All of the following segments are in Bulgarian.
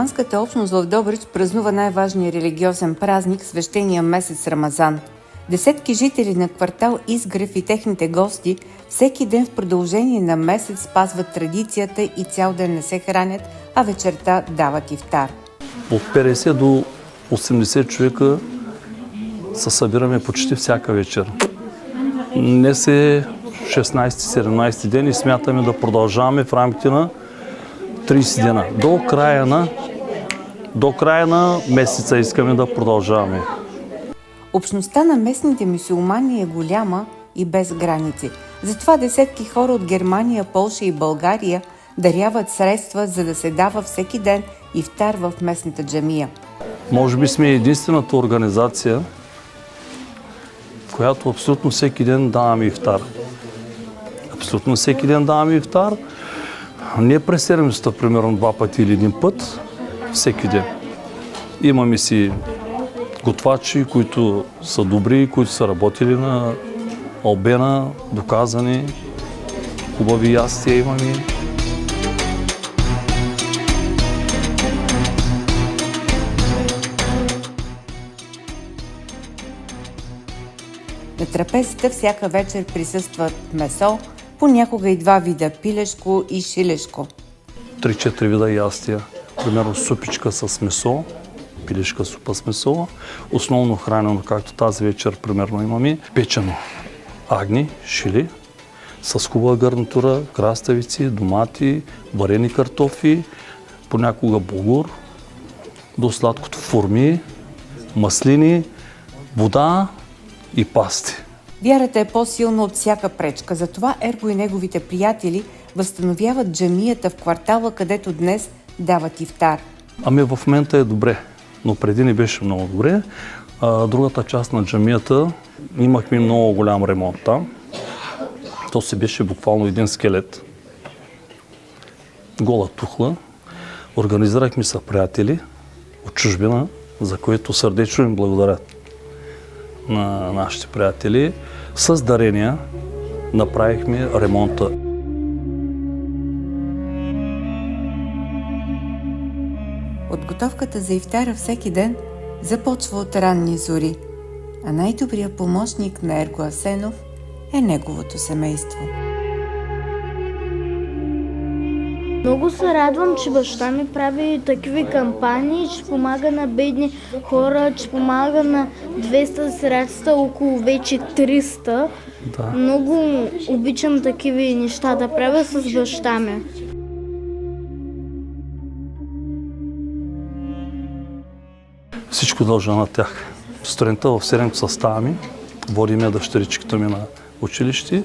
мюсюлманската общност в Добрич празнува най-важния религиозен празник – свещения месец Рамазан. Десетки жители на квартал Изгрев и техните гости всеки ден в продължение на месец спазват традицията и цял ден не се хранят, а вечерта дават ифтар. От 50 до 80 човека се събираме почти всяка вечер. Днес е 16-17 ден и смятаме да продължаваме в рамките на 30 дена. До края на месеца искаме да продължаваме. Общността на местните мюсюлмани е голяма и без граници. Затова десетки хора от Германия, Полша и България даряват средства, за да се дава всеки ден ифтар в местната джамия. Може би сме единствената организация, която абсолютно всеки ден даваме ифтар. Абсолютно всеки ден даваме ифтар. Не през седмицата, примерно 2 пъти или 1 път, всеки ден. Имаме си готвачи, които са добри, които са работили на албена, доказани, хубави ястия имаме. На трапезата всяка вечер присъстват месо, понякога и 2 вида – пилешко и шилешко. 3-4 вида ястия, примерно супичка с месо, пилешка супа с месо, основно хранено, както тази вечер, примерно имаме печено агни, шили, с хубава гарнитура, краставици, домати, варени картофи, понякога булгур, до сладкото форми, маслини, вода и пасти. Вярата е по-силна от всяка пречка, затова Ерго и неговите приятели възстановяват джамията в квартала, където днес дават ифтар. Ами в момента е добре, но преди не беше много добре. Другата част на джамията имахме много голям ремонт там. То си беше буквално един скелет. Гола тухла. Организирахме са приятели от чужбина, за което сърдечно им благодарят на нашите приятели. С дарения направихме ремонта. Подготовката за ифтара всеки ден започва от ранни зори, а най-добрият помощник на Ерго Асенов е неговото семейство. Много се радвам, че баща ми прави такива кампании, че помага на бедни хора, че помага на 200 средства, около вече 300. Да. Много обичам такива неща да правя с баща ми. Всичко дължа на тях. Сутринта в 7 часа ставаме, водиме дъщеричката ми на училище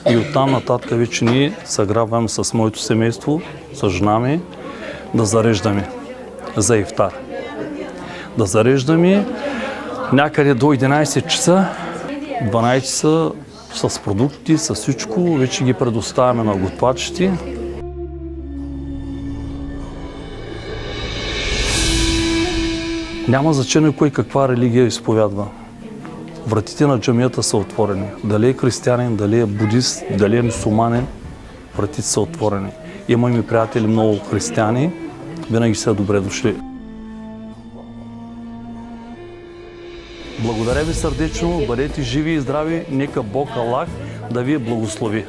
и оттам нататък вече ние се грабваме с моето семейство, с жена ми, да зареждаме за ифтар. Да зареждаме някъде до 11 часа, 12 часа с продукти, с всичко, вече ги предоставяме на готвачите. Няма значение кой каква религия изповядва. Вратите на джамията са отворени. Дали е християнин, дали е будист, дали е мюсюлманин, вратите са отворени. Имаме приятели много християни, винаги са добре дошли. Благодаря ви сърдечно, бъдете живи и здрави, нека Бог Аллах да ви благослови.